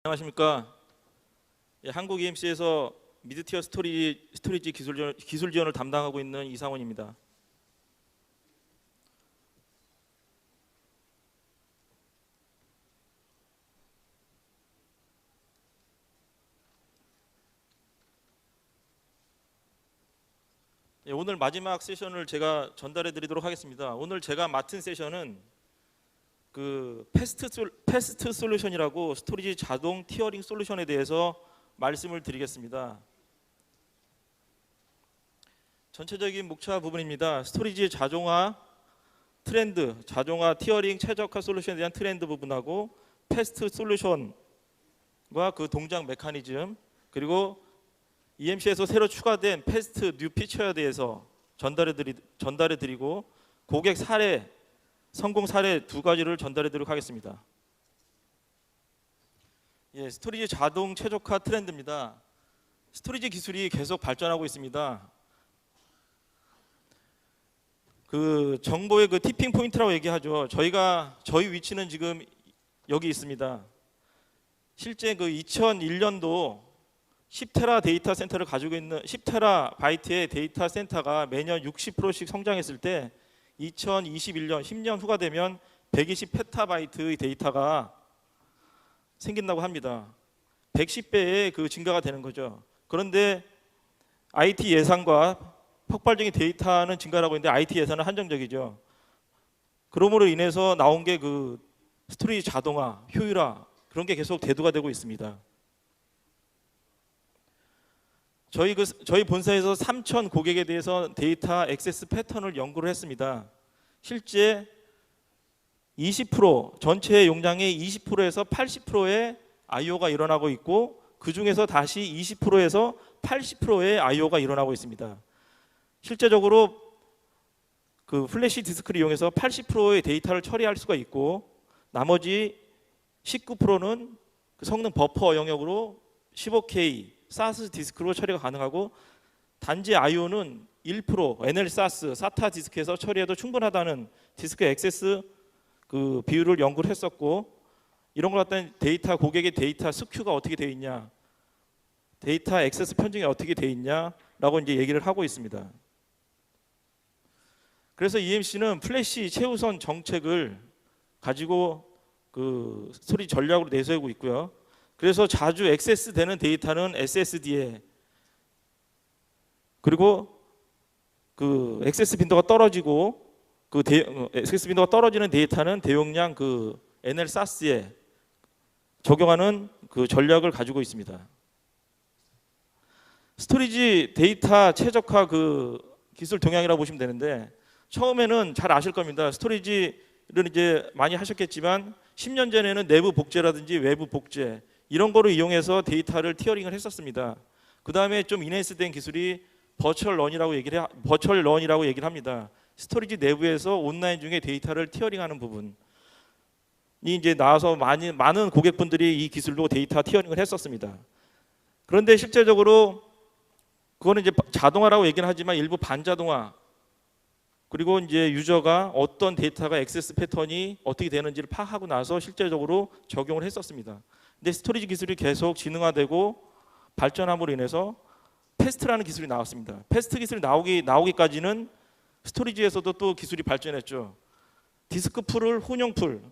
안녕하십니까. 한국 EMC에서 미드티어 스토리지 기술 지원을 담당하고 있는 이상원입니다. 오늘 마지막 세션을 제가 전달해 드리도록 하겠습니다. 오늘 제가 맡은 세션은 패스트 솔루션이라고 스토리지 자동 티어링 솔루션에 대해서 말씀을 드리겠습니다. 전체적인 목차 부분입니다. 스토리지의 자동화 트렌드, 자동화 티어링 최적화 솔루션에 대한 트렌드 부분하고 패스트 솔루션과 그 동작 메커니즘, 그리고 EMC에서 새로 추가된 패스트 뉴 피처에 대해서 전달해 드리고 고객 사례, 성공 사례 두 가지를 전달해 드리도록 하겠습니다. 스토리지 자동 최적화 트렌드입니다. 스토리지 기술이 계속 발전하고 있습니다. 정보의 티핑 포인트라고 얘기하죠. 저희 위치는 지금 여기 있습니다. 실제 2001년도 10테라 데이터 센터를 가지고 있는 10테라 바이트의 데이터 센터가 매년 60%씩 성장했을 때 2021년 10년 후가 되면 120 페타바이트의 데이터가 생긴다고 합니다. 110배의 증가가 되는 거죠. 그런데 IT 예산과 폭발적인 데이터는 증가하고 있는데 IT 예산은 한정적이죠. 그러므로 인해서 나온 게 스토리지 자동화, 효율화, 그런 게 계속 대두가 되고 있습니다. 저희 본사에서 3,000 고객에 대해서 데이터 액세스 패턴을 연구를 했습니다. 실제 20% 전체 용량의 20%에서 80%의 IO가 일어나고 있고, 그 중에서 다시 20%에서 80%의 IO가 일어나고 있습니다. 실제적으로 플래시 디스크를 이용해서 80%의 데이터를 처리할 수가 있고, 나머지 19%는 성능 버퍼 영역으로 15K 사스 디스크로 처리가 가능하고, 단지 IO는 1% NL 사스 사타 디스크에서 처리해도 충분하다는 디스크 액세스 비율을 연구를 했었고, 이런 걸 갖다 고객의 데이터 스큐가 어떻게 되어 있냐, 데이터 액세스 편중이 어떻게 되어 있냐라고 이제 얘기를 하고 있습니다. 그래서 EMC는 플래시 최우선 정책을 가지고 스토리지 전략으로 내세우고 있고요. 그래서 자주 액세스되는 데이터는 SSD에, 그리고 액세스 빈도가 떨어지고 액세스 빈도가 떨어지는 데이터는 대용량 NL 사스에 적용하는 전략을 가지고 있습니다. 스토리지 데이터 최적화 기술 동향이라고 보시면 되는데, 처음에는 잘 아실 겁니다. 스토리지를 이제 많이 하셨겠지만 10년 전에는 내부 복제라든지 외부 복제 이런 거를 이용해서 데이터를 티어링을 했었습니다. 그 다음에 좀 인핸스된 기술이 버추얼 런이라고 얘기를 합니다. 스토리지 내부에서 온라인 중에 데이터를 티어링하는 부분이 이제 나와서 많은 고객분들이 이 기술로 데이터 티어링을 했었습니다. 그런데 실제적으로 그거는 이제 자동화라고 얘기는 하지만 일부 반자동화, 그리고 이제 유저가 어떤 데이터가 액세스 패턴이 어떻게 되는지를 파악하고 나서 실제적으로 적용을 했었습니다. 근데 스토리지 기술이 계속 진흥화되고 발전함으로 인해서 패스트라는 기술이 나왔습니다. 패스트 기술이 나오기까지는 스토리지에서도 또 기술이 발전했죠. 디스크 풀을 혼용풀,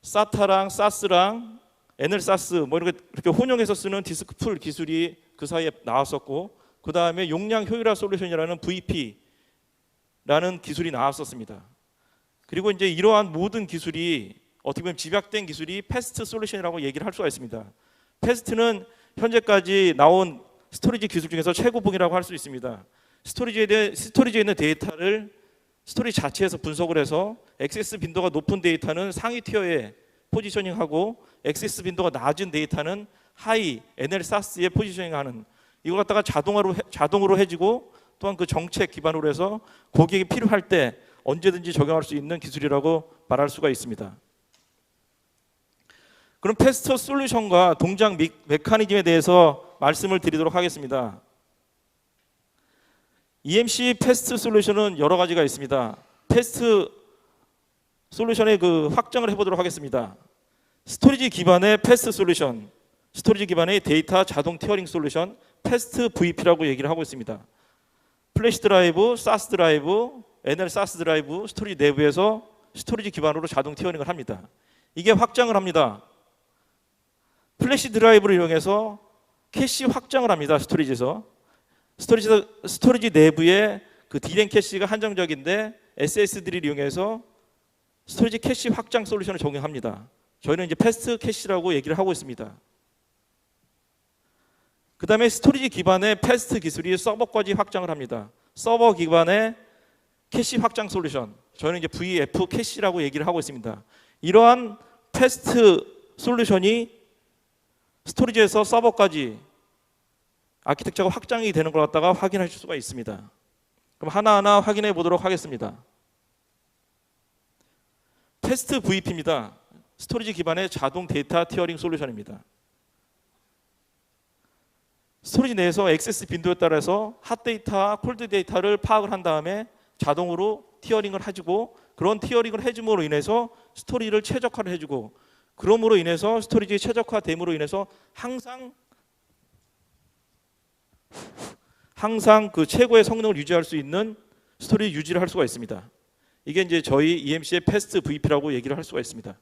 사타랑 사스랑 NL사스 이렇게 혼용해서 쓰는 디스크 풀 기술이 그 사이에 나왔었고, 그 다음에 용량 효율화 솔루션이라는 VP라는 기술이 나왔었습니다. 그리고 이제 이러한 모든 기술이 어떻게 보면 집약된 기술이 패스트 솔루션이라고 얘기를 할 수가 있습니다. 패스트는 현재까지 나온 스토리지 기술 중에서 최고봉이라고 할 수 있습니다. 스토리지에 있는 데이터를 스토리지 자체에서 분석을 해서 액세스 빈도가 높은 데이터는 상위 티어에 포지셔닝하고, 액세스 빈도가 낮은 데이터는 하이 NL 사스에 포지셔닝하는, 이걸 갖다가 자동으로 해주고, 또한 정책 기반으로 해서 고객이 필요할 때 언제든지 적용할 수 있는 기술이라고 말할 수가 있습니다. 그럼 패스트 솔루션과 동작 메커니즘에 대해서 말씀을 드리도록 하겠습니다. EMC 패스트 솔루션은 여러 가지가 있습니다. 패스트 솔루션의 확정을 해보도록 하겠습니다. 스토리지 기반의 패스트 솔루션, 스토리지 기반의 데이터 자동 티어링 솔루션 패스트 VP라고 얘기를 하고 있습니다. 플래시 드라이브, 사스 드라이브, NL 사스 드라이브 스토리지 내부에서 스토리지 기반으로 자동 티어링을 합니다. 이게 확장을 합니다. 플래시 드라이브를 이용해서 캐시 확장을 합니다. 스토리지에서. 스토리지 내부에 그 D램 캐시가 한정적인데 SSD를 이용해서 스토리지 캐시 확장 솔루션을 적용합니다. 저희는 이제 패스트 캐시라고 얘기를 하고 있습니다. 그 다음에 스토리지 기반의 패스트 기술이 서버까지 확장을 합니다. 서버 기반의 캐시 확장 솔루션, 저희는 이제 VF 캐시라고 얘기를 하고 있습니다. 이러한 패스트 솔루션이 스토리지에서 서버까지 아키텍처가 확장이 되는 걸 갖다가 확인하실 수가 있습니다. 그럼 하나하나 확인해 보도록 하겠습니다. 패스트 VP입니다. 스토리지 기반의 자동 데이터 티어링 솔루션입니다. 스토리지 내에서 액세스 빈도에 따라서 핫데이터와 콜드데이터를 파악을 한 다음에 자동으로 티어링을 해주고, 그런 티어링을 해줌으로 인해서 스토리지를 최적화를 해주고, 그럼으로 인해서 스토리지 최적화됨으로 인해서 항상 그 최고의 성능을 유지할 수 있는 스토리지 유지를 할 수가 있습니다. 이게 이제 저희 EMC의 패스트 VP라고 얘기를 할 수가 있습니다.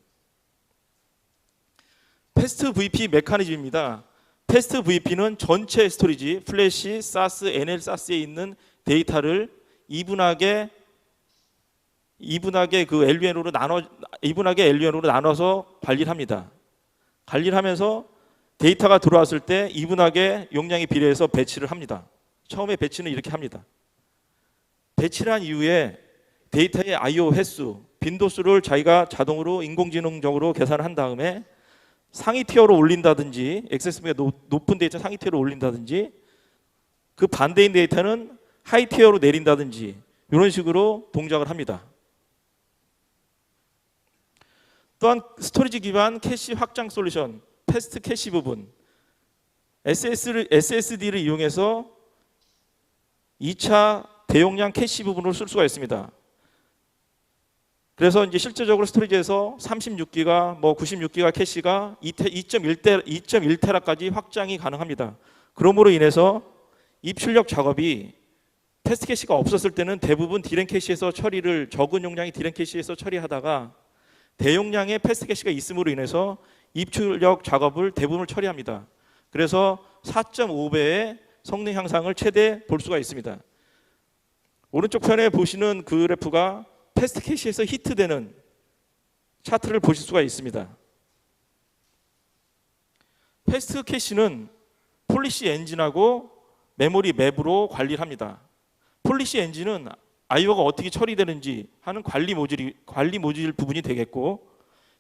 패스트 VP 메커니즘입니다. 패스트 VP는 전체 스토리지, 플래시, 사스, NL 사스에 있는 데이터를 이분하게 그 LUN으로 나눠서 관리를 합니다. 관리를 하면서 데이터가 들어왔을 때 이분하게 용량에 비례해서 배치를 합니다. 처음에 배치는 이렇게 합니다. 배치를 한 이후에 데이터의 I/O 횟수, 빈도수를 자기가 자동으로 인공지능적으로 계산을 한 다음에 상위 티어로 올린다든지, 액세스비가 높은 데이터 상위 티어로 올린다든지, 그 반대인 데이터는 하이 티어로 내린다든지, 이런 식으로 동작을 합니다. 또한 스토리지 기반 캐시 확장 솔루션, 패스트 캐시 부분, SSD를 이용해서 2차 대용량 캐시 부분을 쓸 수가 있습니다. 그래서 이제 실제적으로 스토리지에서 36기가, 96기가 캐시가 2.1테라까지 확장이 가능합니다. 그러므로 인해서 입출력 작업이 패스트 캐시가 없었을 때는 대부분 D램 캐시에서 처리를, 적은 용량의 D램 캐시에서 처리하다가 대용량의 패스트 캐시가 있음으로 인해서 입출력 작업을 대부분을 처리합니다. 그래서 4.5배의 성능 향상을 최대 볼 수가 있습니다. 오른쪽 편에 보시는 그 그래프가 패스트 캐시에서 히트되는 차트를 보실 수가 있습니다. 패스트 캐시는 폴리시 엔진하고 메모리 맵으로 관리를 합니다. 폴리시 엔진은 I/O가 어떻게 처리되는지 하는 관리 모듈 부분이 되겠고,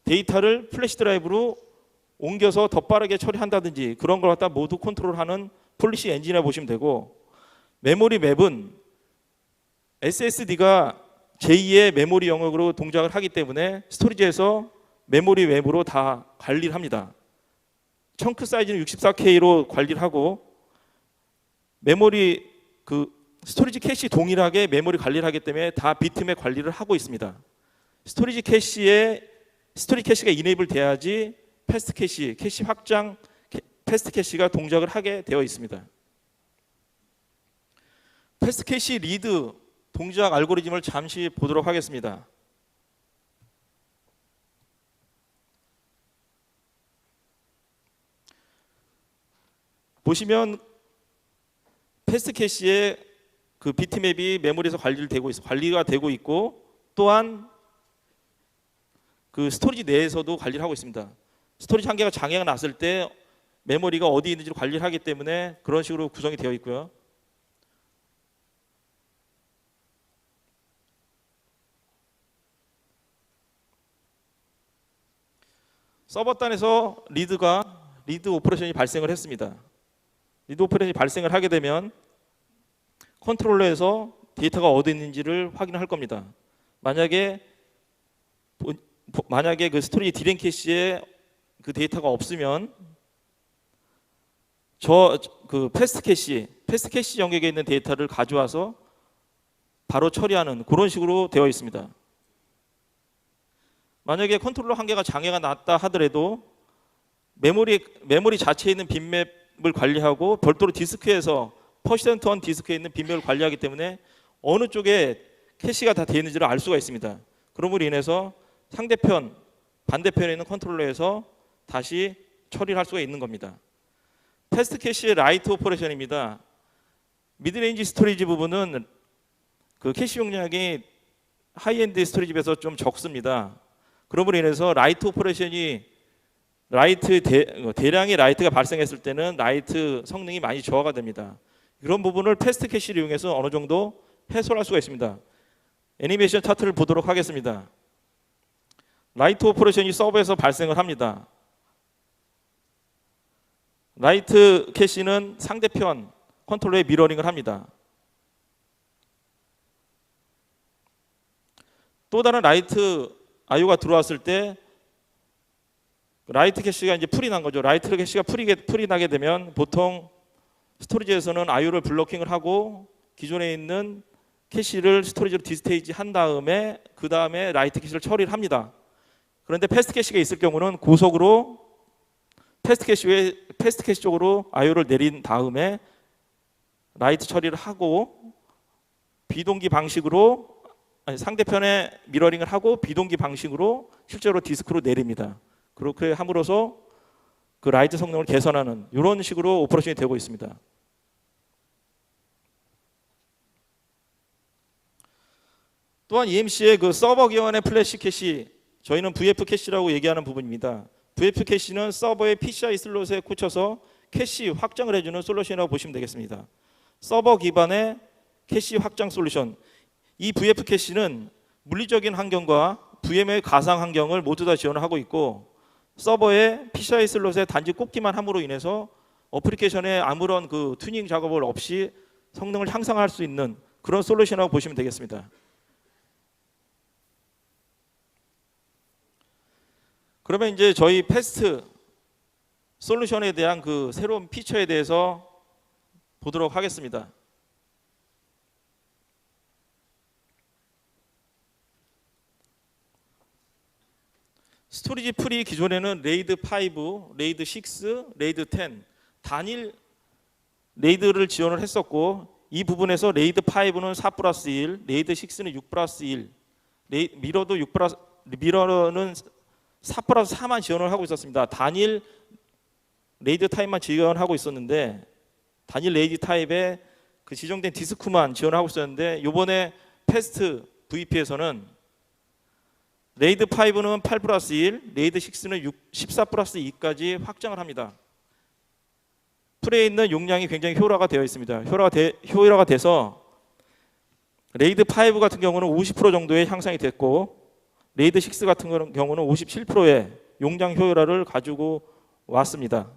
데이터를 플래시 드라이브로 옮겨서 더 빠르게 처리한다든지 그런 걸 갖다 모두 컨트롤하는 폴리시 엔진이라고 보시면 되고, 메모리 맵은 SSD가 제2의 메모리 영역으로 동작을 하기 때문에 스토리지에서 메모리 맵으로 다 관리를 합니다. 청크 사이즈는 64K로 관리를 하고, 메모리 스토리지 캐시 동일하게 메모리 관리를 하기 때문에 다 비트맵 관리를 하고 있습니다. 스토리지 캐시가 이네이블 돼야지 패스트 캐시 확장 패스트 캐시가 동작을 하게 되어 있습니다. 패스트 캐시 리드 동작 알고리즘을 잠시 보도록 하겠습니다. 보시면 패스트 캐시의 그 비트맵이 메모리에서 관리가 되고 있고, 또한 그 스토리지 내에서도 관리를 하고 있습니다. 스토리지 한 개가 장애가 났을 때 메모리가 어디 있는지를 관리를 하기 때문에 그런 식으로 구성이 되어 있고요. 서버단에서 리드 오퍼레이션이 발생을 했습니다. 리드 오퍼레이션이 발생을 하게 되면 컨트롤러에서 데이터가 어디 있는지를 확인할 겁니다. 만약에 그 스토리지 D램 캐시에 그 데이터가 없으면 그 패스트 캐시 영역에 있는 데이터를 가져와서 바로 처리하는 그런 식으로 되어 있습니다. 만약에 컨트롤러 한 개가 장애가 났다 하더라도 메모리 자체에 있는 bit맵을 관리하고 별도로 디스크에서 퍼시던트원 디스크에 있는 bit맵을 관리하기 때문에 어느 쪽에 캐시가 다 되어 있는지를 알 수가 있습니다. 그럼으로 인해서 상대편 반대편에 있는 컨트롤러에서 다시 처리를 할 수가 있는 겁니다. 패스트 캐시의 라이트 오퍼레이션입니다. 미드레인지 스토리지 부분은 그 캐시 용량이 하이엔드 스토리지에 비해서 좀 적습니다. 그럼으로 인해서 라이트 오퍼레이션이 대량의 라이트가 발생했을 때는 라이트 성능이 많이 저하가 됩니다. 그런 부분을 패스트 캐시를 이용해서 어느 정도 해소할 수가 있습니다. 애니메이션 차트를 보도록 하겠습니다. 라이트 오퍼레이션이 서버에서 발생을 합니다. 라이트 캐시는 상대편 컨트롤러에 미러링을 합니다. 또 다른 라이트 IO가 들어왔을 때 라이트 캐시가 이제 풀이 난 거죠. 라이트 캐시가 풀이 나게 되면 보통 스토리지에서는 IO를 블로킹을 하고 기존에 있는 캐시를 스토리지로 디스테이지 한 다음에 그 다음에 라이트 캐시를 처리를 합니다. 그런데 패스트 캐시가 있을 경우는 고속으로 패스트 캐시 쪽으로 IO를 내린 다음에 라이트 처리를 하고 비동기 방식으로 상대편에 미러링을 하고 비동기 방식으로 실제로 디스크로 내립니다. 그렇게 함으로써 그 라이트 성능을 개선하는 이런 식으로 오퍼레이션이 되고 있습니다. 또한 EMC의 그 서버 기반의 플래시 캐시, 저희는 VF 캐시라고 얘기하는 부분입니다. VF 캐시는 서버의 PCI 슬롯에 꽂혀서 캐시 확장을 해주는 솔루션이라고 보시면 되겠습니다. 서버 기반의 캐시 확장 솔루션. 이 VF 캐시는 물리적인 환경과 VM의 가상 환경을 모두 다 지원을 하고 있고 서버의 PCI 슬롯에 단지 꽂기만 함으로 인해서 어플리케이션에 아무런 그 튜닝 작업을 없이 성능을 향상할 수 있는 그런 솔루션이라고 보시면 되겠습니다. 그러면 이제 저희 패스트 솔루션에 대한 그 새로운 피처에 대해서 보도록 하겠습니다. 스토리지 풀이 기존에는 레이드 5, 레이드 6, 레이드 10 단일 레이드를 지원을 했었고 이 부분에서 레이드 5는 4+1, 레이드 6는 6+1, 미러는 4+4만 지원을 하고 있었습니다. 단일 레이드 타입만 지원하고 있었는데 단일 레이드 타입에 그 지정된 디스크만 지원하고 있었는데 이번에 패스트 VP에서는 레이드 5는 8+1, 레이드 6는 14+2까지 확장을 합니다. 풀에 있는 용량이 굉장히 효율화가 되어 있습니다. 효율화가 돼서 레이드 5 같은 경우는 50% 정도의 향상이 됐고 레이드 6 같은 경우는 57%의 용량 효율화를 가지고 왔습니다.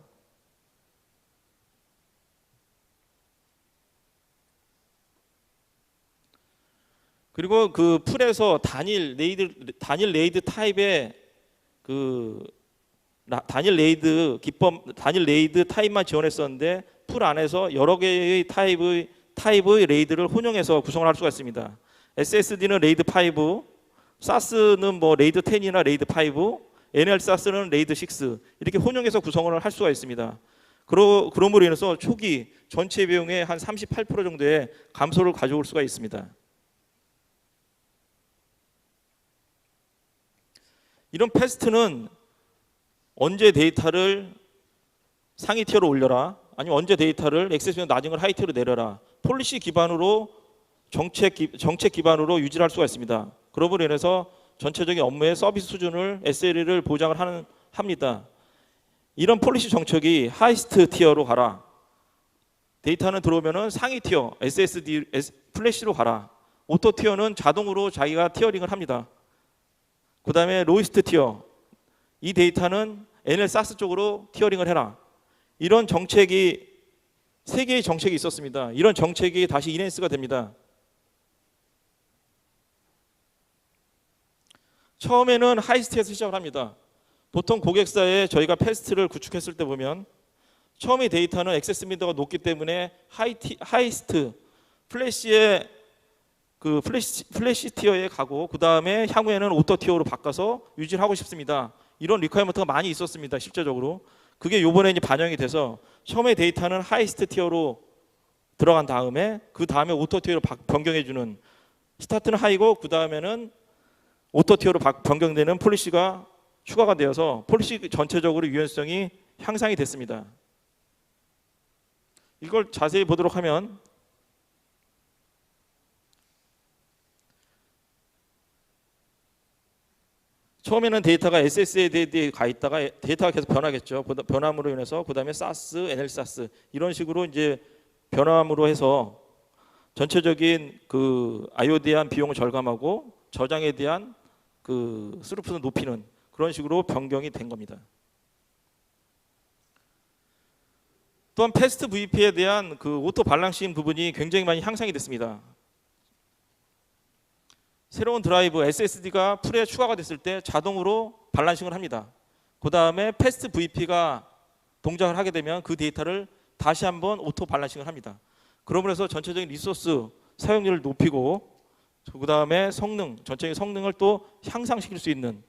그리고 그 풀에서 단일 레이드 타입의 그 단일 레이드 타입만 지원했었는데 풀 안에서 여러 개의 타입의 레이드를 혼용해서 구성을 할 수가 있습니다. SSD는 레이드 5, 사스는 뭐 레이드 10이나 레이드 5, NL 사스는 레이드 6 이렇게 혼용해서 구성을 할 수가 있습니다. 그럼으로 인해서 초기 전체 비용의 한 38% 정도의 감소를 가져올 수가 있습니다. 이런 패스트는 언제 데이터를 상위 티어로 올려라 아니면 언제 데이터를 액세스면 낮은 걸 하이 티어로 내려라 폴리시 기반으로 정책 기반으로 유지를 할 수가 있습니다. 그러므로 인해서 전체적인 업무의 서비스 수준을 SLA를 보장을 합니다. 이런 폴리시 정책이 하이스트 티어로 가라. 데이터는 들어오면은 상위 티어 SSD 플래시로 가라. 오토 티어는 자동으로 자기가 티어링을 합니다. 그 다음에 로이스트 티어 이 데이터는 NL 사스 쪽으로 티어링을 해라. 이런 정책이 3개의 정책이 있었습니다. 이런 정책이 다시 인핸스가 됩니다. 처음에는 하이스트에서 시작을 합니다. 보통 고객사에 저희가 패스트를 구축했을 때 보면 처음에 데이터는 액세스 민도가 높기 때문에 하이스트 플래시의 그 플래시 티어에 가고 그 다음에 향후에는 오토 티어로 바꿔서 유지를 하고 싶습니다. 이런 리퀘어먼트가 많이 있었습니다. 실제적으로. 그게 요번에 이제 반영이 돼서 처음에 데이터는 하이스트 티어로 들어간 다음에 그 다음에 오토 티어로 변경해 주는, 스타트는 하이고 그 다음에는 오토 티어로 변경되는 폴리시가 추가가 되어서 폴리시 전체적으로 유연성이 향상이 됐습니다. 이걸 자세히 보도록 하면 처음에는 데이터가 SSD에 가 있다가 데이터가 계속 변하겠죠. 변함으로 인해서 그 다음에 SAS, NLSAS 이런 식으로 이제 변함으로 해서 전체적인 그 I/O에 대한 비용을 절감하고 저장에 대한 그 스루풋을 높이는 그런 식으로 변경이 된 겁니다. 또한 패스트 VP에 대한 그 오토 발랑싱 부분이 굉장히 많이 향상이 됐습니다. 새로운 드라이브 SSD가 풀에 추가가 됐을 때 자동으로 발란싱을 합니다. 그 다음에 패스트 VP가 동작을 하게 되면 그 데이터를 다시 한번 오토 발란싱을 합니다. 그러므로 해서 전체적인 리소스 사용률을 높이고 그 다음에 전체적인 성능을 또 향상시킬 수 있는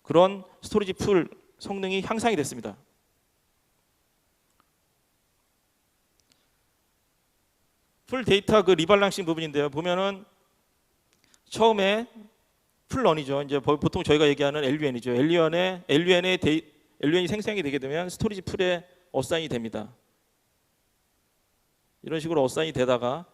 그런 스토리지 풀 성능이 향상이 됐습니다. 풀 데이터 그 리발랑싱 부분인데요. 보면은 처음에 풀런이죠. 이제 보통 저희가 얘기하는 LUN이죠. LUN이 생성이 되게 되면 스토리지 풀에 어사인이 됩니다. 이런 식으로 어사인이 되다가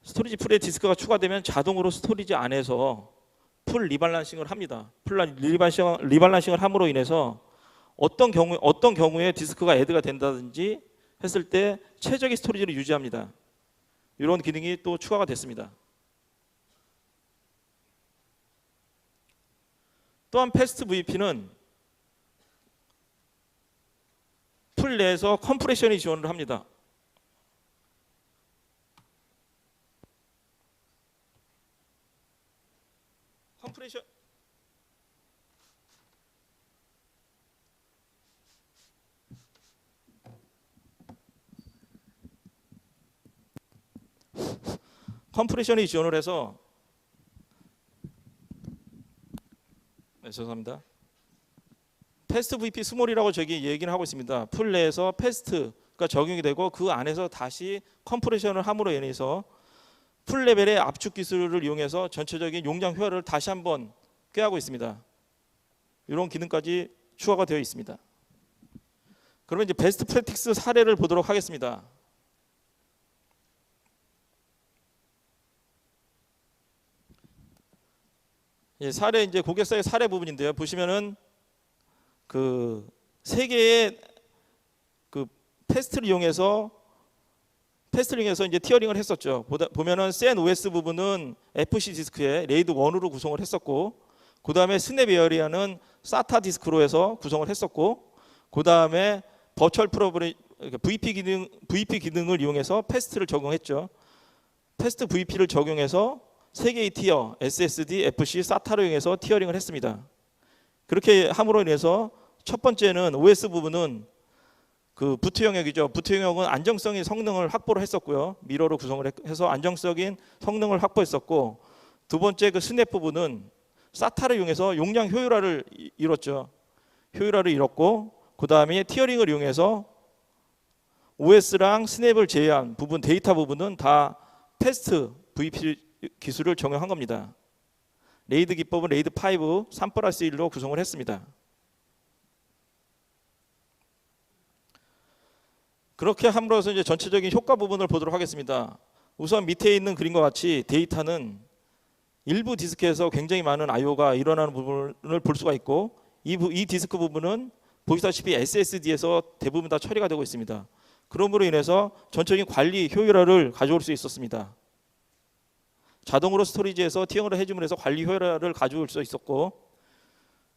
스토리지 풀에 디스크가 추가되면 자동으로 스토리지 안에서 풀 리발란싱을 합니다. 풀 리발란싱을 함으로 인해서 어떤 경우에 디스크가 애드가 된다든지 했을 때 최적의 스토리지를 유지합니다. 이런 기능이 또 추가가 됐습니다. 또한 패스트 VP는 풀 내에서 컴프레션이 지원을 합니다. 컴프레션이 지원을 해서 죄송합니다. 패스트 VP 스몰이라고 저기 얘기를 하고 있습니다. 풀 내에서 패스트가 적용이 되고 그 안에서 다시 컴프레션을 함으로 인해서 풀 레벨의 압축 기술을 이용해서 전체적인 용량 효율을 다시 한번 꾀하고 있습니다. 이런 기능까지 추가가 되어 있습니다. 그러면 이제 베스트 프랙티스 사례를 보도록 하겠습니다. 사례 이제 고객사의 사례 부분인데요. 보시면은 그 세 개의 그 패스트를 이용해서 이제 티어링을 했었죠. 보면은 CentOS 부분은 FC 디스크에 레이드 1으로 구성을 했었고, 그 다음에 스냅 에어리아는 SATA 디스크로 해서 구성을 했었고, 그 다음에 버추얼 프로그램 VP 기능을 이용해서 패스트를 적용했죠. 패스트 VP를 적용해서 세 개의 티어 SSD, FC, SATA로 이용해서 티어링을 했습니다. 그렇게 함으로 인해서 첫 번째는 OS 부분은 그 부트 영역이죠. 부트 영역은 안정성의 성능을 확보를 했었고요. 미러로 구성을 해서 안정적인 성능을 확보했었고, 두 번째 그 스냅 부분은 SATA를 이용해서 용량 효율화를 이뤘죠. 효율화를 이뤘고, 그 다음에 티어링을 이용해서 OS랑 스냅을 제외한 부분, 데이터 부분은 다 패스트 VP 기술을 적용한 겁니다. 레이드 기법은 레이드 5 3+1로 구성을 했습니다. 그렇게 함으로써 이제 전체적인 효과 부분을 보도록 하겠습니다. 우선 밑에 있는 그림과 같이 데이터는 일부 디스크에서 굉장히 많은 I/O가 일어나는 부분을 볼 수가 있고, 이 디스크 부분은 보시다시피 SSD에서 대부분 다 처리가 되고 있습니다. 그러므로 인해서 전적인 관리 효율화를 가져올 수 있었습니다. 자동으로 스토리지에서 티어링을 해줌으로 해서 관리 효율화를 가져올 수 있었고,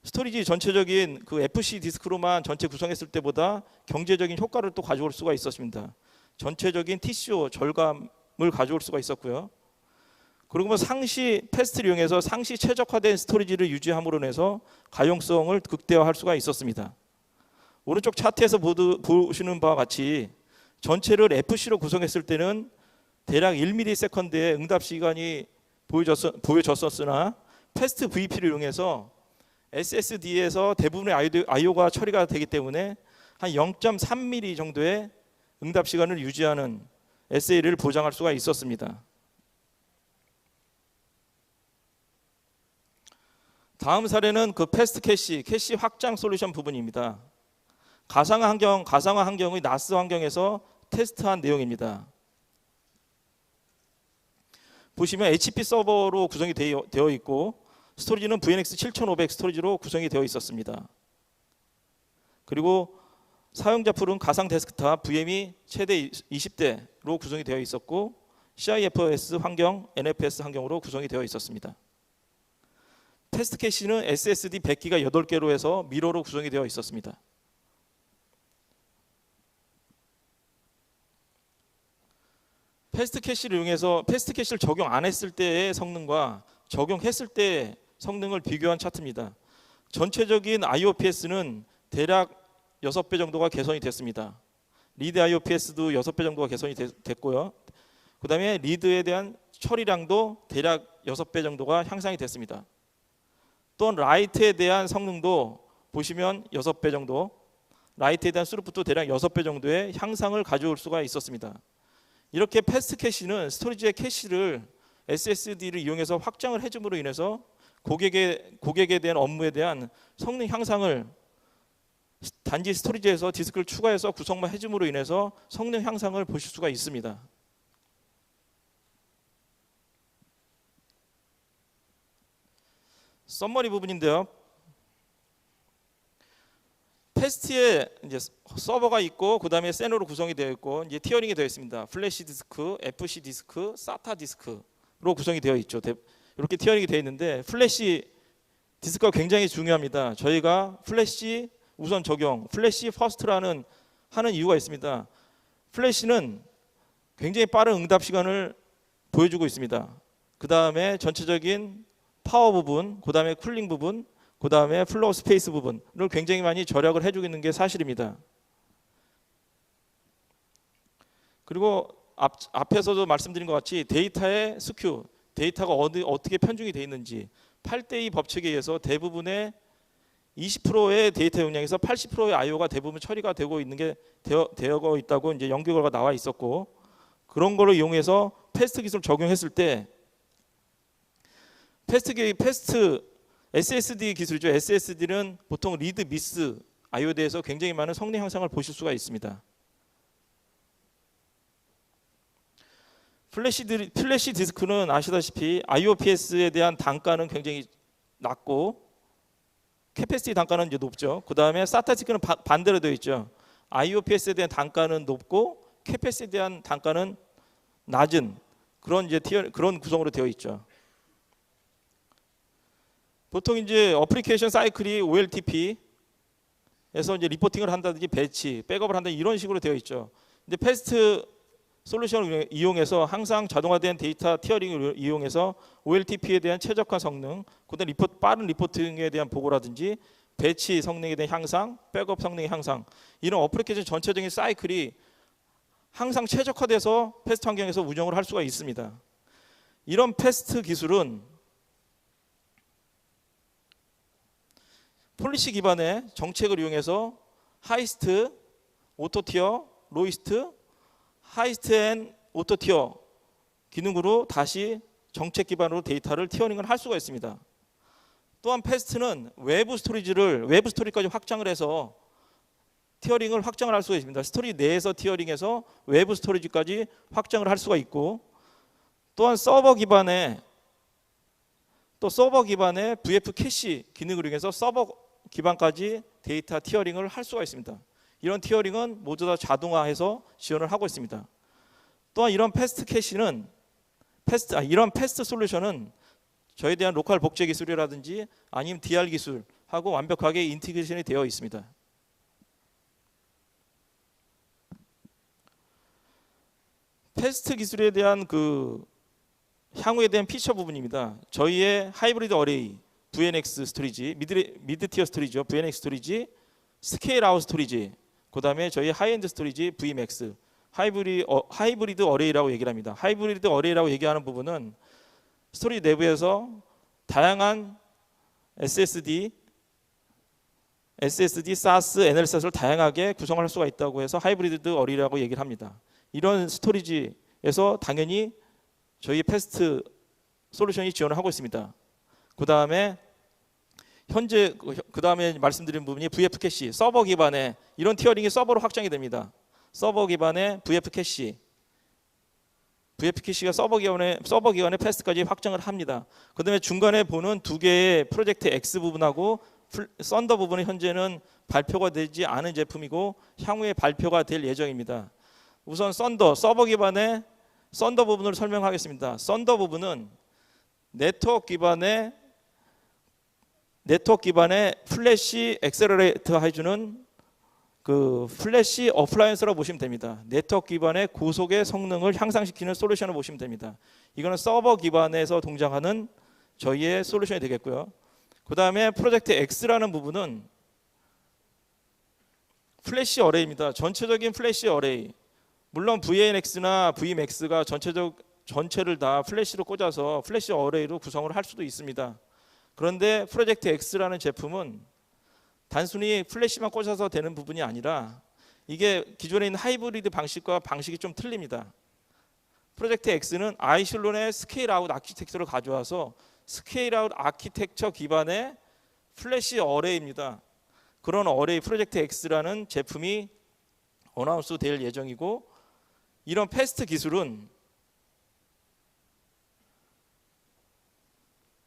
스토리지 전체적인 그 FC 디스크로만 전체 구성했을 때보다 경제적인 효과를 또 가져올 수가 있었습니다. 전체적인 TCO 절감을 가져올 수가 있었고요. 그리고 상시 패스트를 이용해서 상시 최적화된 스토리지를 유지함으로 인해서 가용성을 극대화할 수가 있었습니다. 오른쪽 차트에서 보시는 바와 같이 전체를 FC로 구성했을 때는 대략 1ms의 응답 시간이 보여졌었으나 패스트 VP를 이용해서 SSD에서 대부분의 I/O가 처리가 되기 때문에 한 0.3mm 정도의 응답 시간을 유지하는 SLA를 보장할 수가 있었습니다. 다음 사례는 그 패스트 캐시 확장 솔루션 부분입니다. 가상화 환경의 나스 환경에서 테스트한 내용입니다. 보시면 HP 서버로 구성이 되어 있고 스토리지는 VNX 7500 스토리지로 구성이 되어 있었습니다. 그리고 사용자 풀은 가상 데스크탑 VM이 최대 20대로 구성이 되어 있었고 CIFS 환경, NFS 환경으로 구성이 되어 있었습니다. 패스트 캐시는 SSD 100기가 8개로 해서 미러로 구성이 되어 있었습니다. 패스트 캐시를 이용해서 패스트 캐시를 적용 안 했을 때의 성능과 적용했을 때의 성능을 비교한 차트입니다. 전체적인 IOPS는 대략 6배 정도가 개선이 됐습니다. 리드 IOPS도 6배 정도가 개선이 됐고요. 그 다음에 리드에 대한 처리량도 대략 6배 정도가 향상이 됐습니다. 또한 라이트에 대한 성능도 보시면 6배 정도, 라이트에 대한 스루풋도 대략 6배 정도의 향상을 가져올 수가 있었습니다. 이렇게 패스트 캐시는 스토리지의 캐시를 SSD를 이용해서 확장을 해줌으로 인해서 고객에 대한 업무에 대한 성능 향상을 단지 스토리지에서 디스크를 추가해서 구성만 해줌으로 인해서 성능 향상을 보실 수가 있습니다. 썸머리 부분인데요. 패스트에 이제 서버가 있고 그 다음에 세노로 구성이 되어 있고 이제 티어링이 되어 있습니다. 플래시 디스크, FC 디스크, SATA 디스크로 구성이 되어 있죠. 이렇게 티어링이 되어 있는데 플래시 디스크가 굉장히 중요합니다. 저희가 플래시 우선 적용, 플래시 퍼스트라는 하는 이유가 있습니다. 플래시는 굉장히 빠른 응답 시간을 보여주고 있습니다. 그 다음에 전체적인 파워 부분, 그 다음에 쿨링 부분, 그 다음에 플로우 스페이스 부분을 굉장히 많이 절약을 해주고 있는 게 사실입니다. 그리고 앞에서도 말씀드린 것 같이 데이터의 스큐, 데이터가 어떻게 편중이 되어 있는지 8대2 법칙에 의해서 대부분의 20%의 데이터 용량에서 80%의 I/O가 대부분 처리가 되고 있는 게 되어 있다고 이제 연구 결과가 나와 있었고 그런 거를 이용해서 패스트 기술을 적용했을 때 패스트 SSD 기술이죠. SSD는 보통 리드 미스 I/O에 대해서 굉장히 많은 성능 향상을 보실 수가 있습니다. 플래시 디스크는 아시다시피 IOPS에 대한 단가는 굉장히 낮고 캐패시티 단가는 이제 높죠. 그 다음에 SATA 디스크는 반대로 되어 있죠. IOPS에 대한 단가는 높고 캐패시티에 대한 단가는 낮은 그런 이제 그런 구성으로 되어 있죠. 보통 이제 어플리케이션 사이클이 OLTP에서 이제 리포팅을 한다든지 배치, 백업을 한다 이런 식으로 되어 있죠. 근데 패스트 솔루션을 이용해서 항상 자동화된 데이터 티어링을 이용해서 OLTP에 대한 최적화 성능, 그다음 빠른 리포팅에 대한 보고라든지 배치 성능에 대한 향상, 백업 성능의 향상 이런 어플리케이션 전체적인 사이클이 항상 최적화돼서 패스트 환경에서 운영을 할 수가 있습니다. 이런 패스트 기술은 폴리시 기반의 정책을 이용해서 하이스트, 오토티어, 로이스트, 하이스트 앤 오토티어 기능으로 다시 정책 기반으로 데이터를 티어링을 할 수가 있습니다. 또한 패스트는 외부 스토리지까지 확장을 해서 티어링을 확장을 할 수가 있습니다. 스토리 내에서 티어링해서 외부 스토리지까지 확장을 할 수가 있고 또한 서버 기반의 VF 캐시 기능을 이용해서 서버 기반까지 데이터 티어링을 할 수가 있습니다. 이런 티어링은 모두 다 자동화해서 지원을 하고 있습니다. 또한 이런 패스트 솔루션은 저에 대한 로컬 복제 기술이라든지 아니면 DR 기술하고 완벽하게 인티그레이션이 되어 있습니다. 패스트 기술에 대한 그 향후에 대한 피처 부분입니다. 저희의 하이브리드 어레이 VNX 스토리지, 미드 티어 스토리지죠. VNX 스토리지, 스케일 아웃 스토리지, 그 다음에 저희 하이엔드 스토리지 VMAX, 하이브리드 어레이라고 얘기를 합니다. 하이브리드 어레이라고 얘기하는 부분은 스토리지 내부에서 다양한 SSD, SSD, SAS, NLSS를 다양하게 구성할 수가 있다고 해서 하이브리드 어레이라고 얘기를 합니다. 이런 스토리지에서 당연히 저희 패스트 솔루션이 지원을 하고 있습니다. 그 다음에 그 다음에 말씀드린 부분이 VF 캐시, 서버 기반의 이런 티어링이 서버로 확장이 됩니다. 서버 기반의 VF 캐시가 서버 기반의 패스트까지 확장을 합니다. 그 다음에 중간에 보는 두 개의 프로젝트 X 부분하고 썬더 부분은 현재는 발표가 되지 않은 제품이고 향후에 발표가 될 예정입니다. 우선 서버 기반의 썬더 부분을 설명하겠습니다. 썬더 부분은 네트워크 기반의 플래시 액셀러레이터 해주는 그 플래시 어플라이언스라고 보시면 됩니다. 네트워크 기반의 고속의 성능을 향상시키는 솔루션을 보시면 됩니다. 이거는 서버 기반에서 동작하는 저희의 솔루션이 되겠고요. 그 다음에 프로젝트 X라는 부분은 플래시 어레이입니다. 전체적인 플래시 어레이. 물론 VNX나 VMAX가 전체를 다 플래시로 꽂아서 플래시 어레이로 구성을 할 수도 있습니다. 그런데 프로젝트 X라는 제품은 단순히 플래시만 꽂아서 되는 부분이 아니라 이게 기존에 있는 하이브리드 방식과 방식이 좀 틀립니다. 프로젝트 X는 아이실론의 스케일 아웃 아키텍처를 가져와서 스케일 아웃 아키텍처 기반의 플래시 어레이입니다. 그런 어레이 프로젝트 X라는 제품이 어나운스 될 예정이고, 이런 패스트 기술은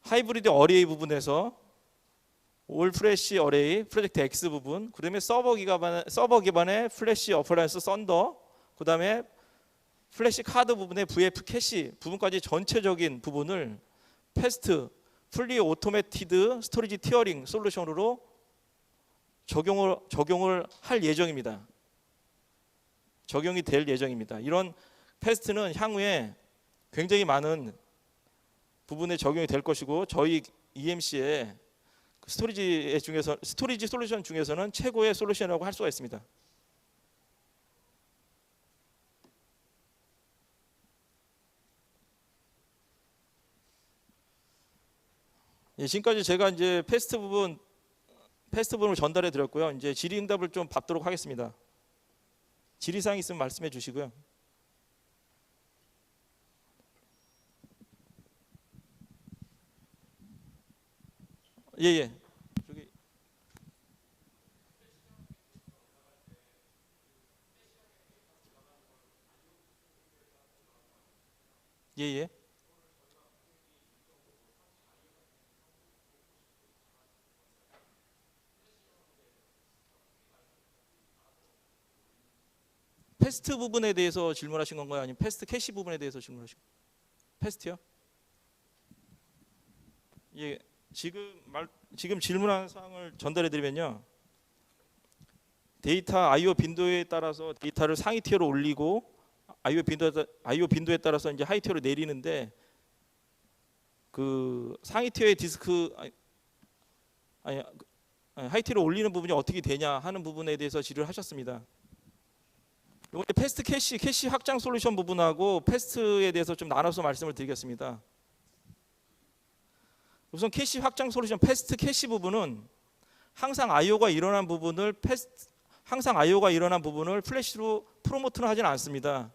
하이브리드 어레이 부분에서 올 플래시 어레이 프로젝트 X 부분, 그다음에 서버 기반의 플래시 어플라이언스 썬더, 그다음에 플래시 카드 부분의 VF 캐시 부분까지 전체적인 부분을 패스트 풀리 오토매티드 스토리지 티어링 솔루션으로 적용을 할 예정입니다. 적용이 될 예정입니다. 이런 패스트는 향후에 굉장히 많은 부분에 적용이 될 것이고, 저희 EMC의 스토리지 솔루션 중에서는 최고의 솔루션이라고 할 수가 있습니다. 예, 지금까지 제가 이제 패스트 부분을 전달해 드렸고요. 이제 질의응답을 좀 받도록 하겠습니다. 질의사항 있으면 말씀해 주시고요. 예. 저기 예. 패스트 부분에 대해서 질문하신 건가요? 아니면 패스트 캐시 부분에 대해서 질문하신 건가요? 패스트요? 예. 지금 질문한 사항을 전달해 드리면요. 데이터 I/O 빈도에 따라서 데이터를 상위 티어로 올리고 I/O 빈도에 따라서 이제 하이 티어로 내리는데, 그 상위 티어의 디스크 하이 티어로 올리는 부분이 어떻게 되냐 하는 부분에 대해서 질의를 하셨습니다. 이번에 패스트 캐시 확장 솔루션 부분하고 패스트에 대해서 좀 나눠서 말씀을 드리겠습니다. 우선 캐시 확장 솔루션 패스트 캐시 부분은 항상 I/O가 일어난 부분을 플래시로 프로모트는 하지는 않습니다.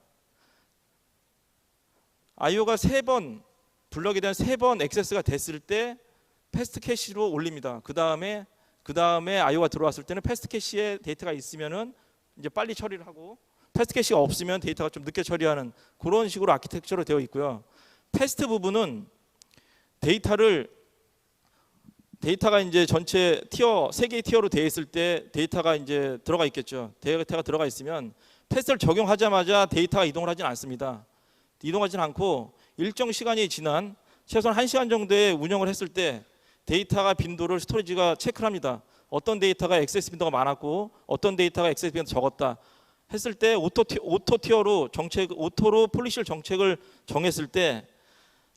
I/O가 3번 블럭에 대한 3번 액세스가 됐을 때 패스트 캐시로 올립니다. 그 다음에 I/O가 들어왔을 때는 패스트 캐시에 데이터가 있으면은 이제 빨리 처리를 하고, 패스트 캐시가 없으면 데이터가 좀 늦게 처리하는 그런 식으로 아키텍처로 되어 있고요. 패스트 부분은 데이터가 이제 전체 티어 3개의 티어로 되어 있을 때 데이터가 이제 들어가 있겠죠. 데이터가 들어가 있으면 패스트를 적용하자마자 데이터가 이동을 하진 않습니다. 이동하진 않고 일정 시간이 지난 최소한 1시간 정도의 운영을 했을 때 데이터가 빈도를 스토리지가 체크를 합니다. 어떤 데이터가 액세스 빈도가 많았고 어떤 데이터가 액세스 빈도가 적었다 했을 때 오토로 폴리시 정책을 정했을 때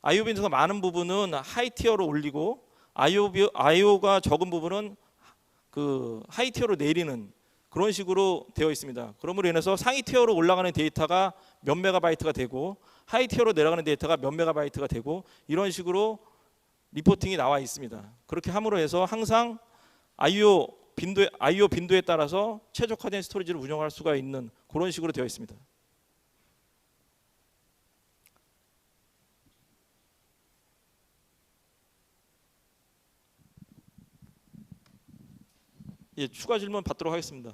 I/O 빈도가 많은 부분은 하이 티어로 올리고 I/O가 적은 부분은 그 하이 티어로 내리는 그런 식으로 되어 있습니다. 그러므로 인해서 상위 티어로 올라가는 데이터가 몇 메가바이트가 되고 하이 티어로 내려가는 데이터가 몇 메가바이트가 되고, 이런 식으로 리포팅이 나와 있습니다. 그렇게 함으로 해서 항상 I/O 빈도 I/O 빈도에 따라서 최적화된 스토리지를 운영할 수가 있는 그런 식으로 되어 있습니다. 예, 추가 질문 받도록 하겠습니다.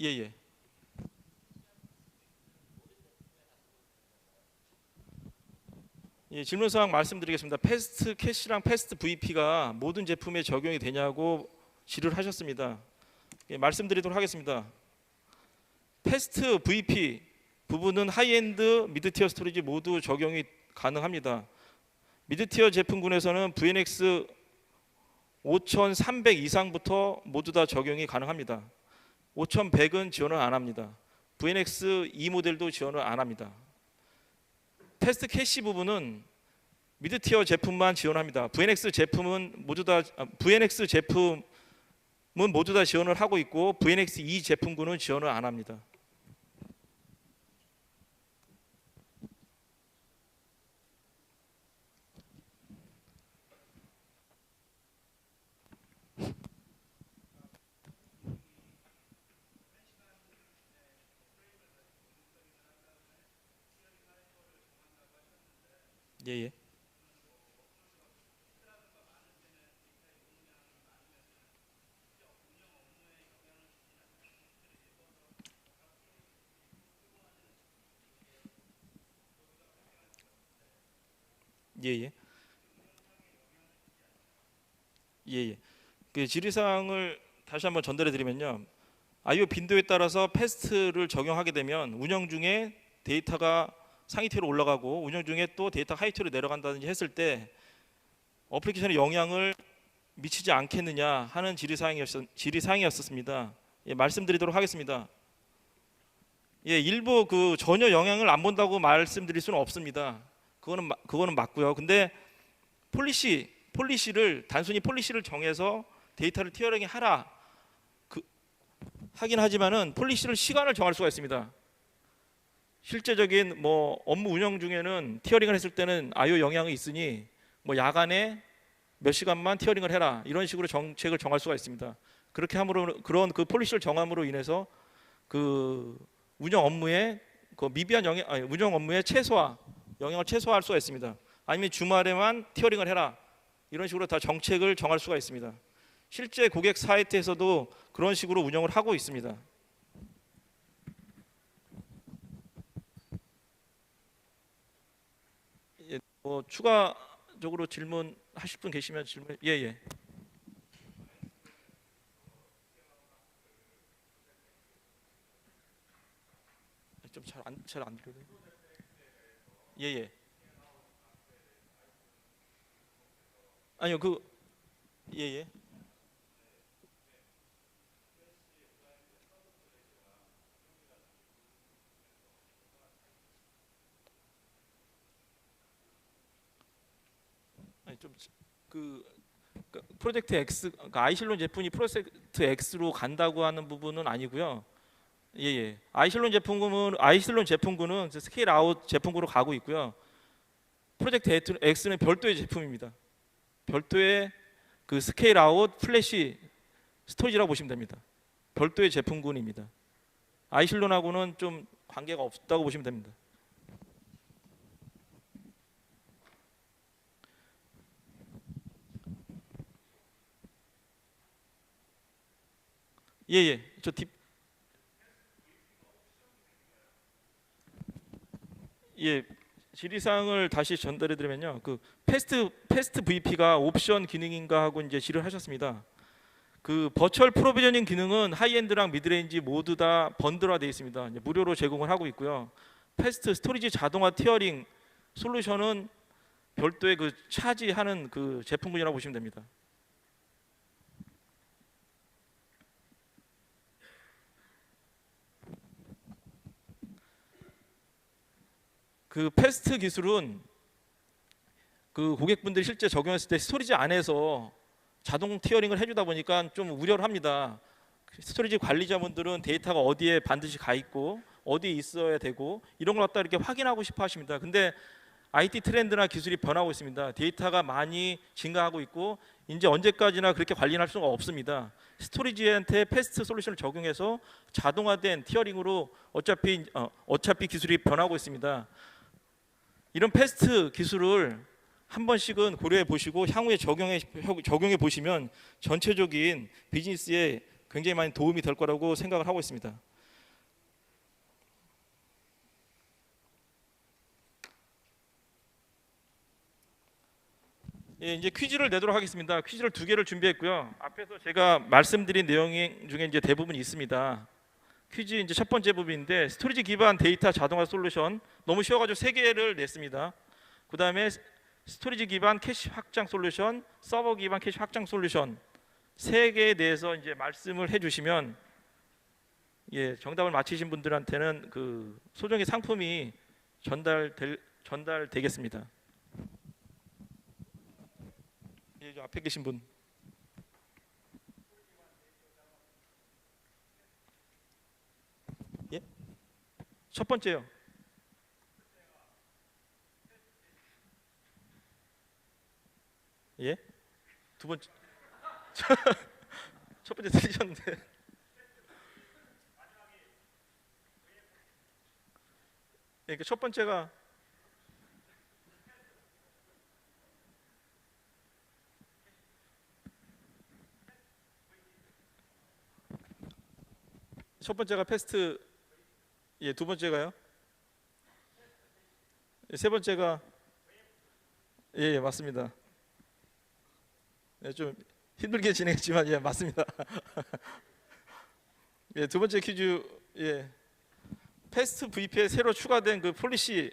예, 예. 예, 질문 사항 말씀드리겠습니다. 패스트 캐시랑 패스트 VP가 모든 제품에 적용이 되냐고 질의를 하셨습니다. 예, 말씀드리도록 하겠습니다. 패스트 VP 부분은 하이엔드, 미드티어 스토리지 모두 적용이 가능합니다. 미드티어 제품군에서는 VNX 5300 이상부터 모두 다 적용이 가능합니다. 5100은 지원을 안 합니다. VNX 2 모델도 지원을 안 합니다. 패스트 캐시 부분은 미드티어 제품만 지원합니다. VNX 제품은 모두 다 지원을 하고 있고 VNX 2 제품군은 지원을 안 합니다. 예, 예. 예, 예. 예, 예. 그 질의사항을 다시 한번 전달해 드리면요. I/O 빈도에 따라서 패스트를 적용하게 되면 운영 중에 데이터가 상위 티어로 올라가고 운영 중에 또 데이터 하이 티어로 내려간다든지 했을 때 어플리케이션에 영향을 미치지 않겠느냐 하는 질의사항이었습니다. 예, 말씀드리도록 하겠습니다. 예, 일부 그 전혀 영향을 안 본다고 말씀드릴 수는 없습니다. 그거는 맞고요. 근데 폴리시를 단순히 폴리시를 정해서 데이터를 티어링 하라 하긴 하지만은 폴리시를 시간을 정할 수가 있습니다. 실제적인 뭐 업무 운영 중에는 티어링을 했을 때는 I/O 영향이 있으니 뭐 야간에 몇 시간만 티어링을 해라 이런 식으로 정책을 정할 수가 있습니다. 그렇게 함으로 그런 그 폴리시를 정함으로 인해서 그 운영 업무에 그 미비한 운영 업무의 영향을 최소화할 수가 있습니다. 아니면 주말에만 티어링을 해라 이런 식으로 다 정책을 정할 수가 있습니다. 실제 고객 사이트에서도 그런 식으로 운영을 하고 있습니다. 예, 뭐 추가적으로 질문하실 분 계시면 질문. 예, 예. 좀 잘 안 들려요. 예, 예. 아니요, 예, 예. 아니 좀그 프로젝트 X, 그러니까 아이실론 제품이 프로젝트 X로 간다고 하는 부분은 아니고요. 예, 예. 아이실론 제품군은 스케일 아웃 제품군으로 가고 있고요. 프로젝트 X는 별도의 제품입니다. 별도의 그 스케일 아웃 플래시 스토리지라고 보시면 됩니다. 별도의 제품군입니다. 아이실론하고는 좀 관계가 없다고 보시면 됩니다. 예, 예. 예. 질의사항을 다시 전달해 드리면요. 그 패스트 VP가 옵션 기능인가 하고 이제 질의를 하셨습니다. 그 버추얼 프로비저닝 기능은 하이엔드랑 미드레인지 모두 다 번들화되어 있습니다. 이제 무료로 제공을 하고 있고요. 패스트 스토리지 자동화 티어링 솔루션은 별도의 그 차지하는 그 제품군이라고 보시면 됩니다. 그 패스트 기술은 그 고객분들이 실제 적용했을 때 스토리지 안에서 자동 티어링을 해주다 보니까 좀 우려를 합니다. 스토리지 관리자분들은 데이터가 어디에 반드시 가 있고 어디에 있어야 되고 이런 걸 갖다 이렇게 확인하고 싶어 하십니다. 근데 IT 트렌드나 기술이 변하고 있습니다. 데이터가 많이 증가하고 있고 이제 언제까지나 그렇게 관리할 수가 없습니다. 스토리지한테 패스트 솔루션을 적용해서 자동화된 티어링으로 어차피 기술이 변하고 있습니다. 이런 패스트 기술을 한 번씩은 고려해 보시고 향후에 적용해 보시면 전체적인 비즈니스에 굉장히 많이 도움이 될 거라고 생각을 하고 있습니다. 예, 이제 퀴즈를 내도록 하겠습니다. 퀴즈를 2개를 준비했고요. 앞에서 제가 말씀드린 내용 중에 이제 대부분이 있습니다. 퀴즈 이제 첫 번째 부분인데 스토리지 기반 데이터 자동화 솔루션 너무 쉬워가지고 3개를 냈습니다. 그 다음에 스토리지 기반 캐시 확장 솔루션, 서버 기반 캐시 확장 솔루션 3개에 대해서 이제 말씀을 해주시면 예, 정답을 맞히신 분들한테는 그 소정의 상품이 전달되겠습니다. 예, 저 앞에 계신 분. 예? 첫 번째요. 예? 두 번째. 첫 번째 틀리셨는데. 예, 첫 번째가 패스트. 예, 두 번째가요. 예, 세 번째가 예, 예 맞습니다. 예, 좀 힘들게 진행했지만 예 맞습니다. 예, 두 번째 퀴즈. 예, 패스트 VP에 새로 추가된 그 폴리시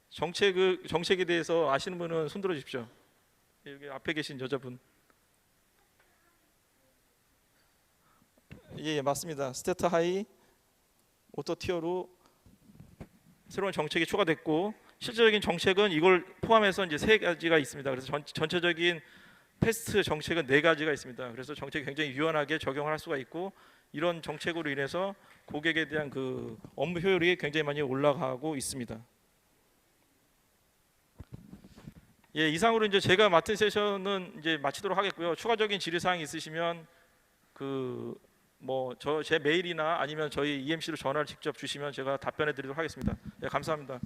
정책에 대해서 아시는 분은 손들어 주십시오. 예, 여기 앞에 계신 여자분. 예, 예 맞습니다. 스테타 하이 오토 티어로 새로운 정책이 추가됐고 실질적인 정책은 이걸 포함해서 이제 3가지가 있습니다. 그래서 전체적인 패스트 정책은 4가지가 있습니다. 그래서 정책이 굉장히 유연하게 적용을 할 수가 있고 이런 정책으로 인해서 고객에 대한 그 업무 효율이 굉장히 많이 올라가고 있습니다. 예, 이상으로 이제 제가 맡은 세션은 이제 마치도록 하겠고요. 추가적인 질의 사항이 있으시면 그 뭐 제 메일이나 아니면 저희 EMC로 전화를 직접 주시면 제가 답변해 드리도록 하겠습니다. 예, 감사합니다.